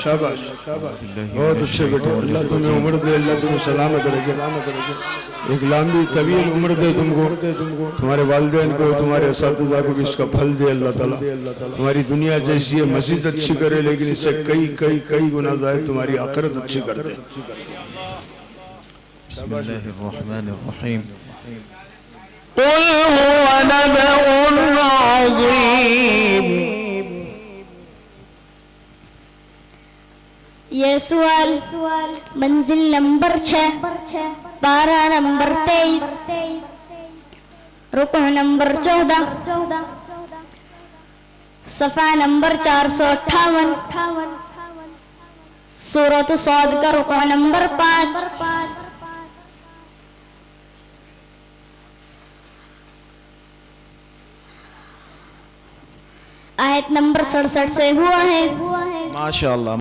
شاباش بہت اچھے بیٹے، اللہ تمہیں عمر دے، اللہ تمہیں سلامت رکھے، ایک لمبی طویل عمر دے تم کو، تمہارے والدین کو، تمہارے اساتذہ کو بھی اس کا پھل دے اللہ تعالیٰ۔ تمہاری دنیا جیسی ہے مزید اچھی کرے، لیکن اس سے کئی گنا زائد تمہاری آخرت اچھی کر دے۔ بسم اللہ الرحمن الرحیم۔ قل هو نبأ عظیم۔ یہ سوال منزل نمبر 6، پارہ نمبر 23، رکوع نمبر 14، صفحہ نمبر 458، سورۃ صاد کا رکوع نمبر 5۔ آیت نمبر 67 سے ہوا ہے۔ ماشاءاللہ۔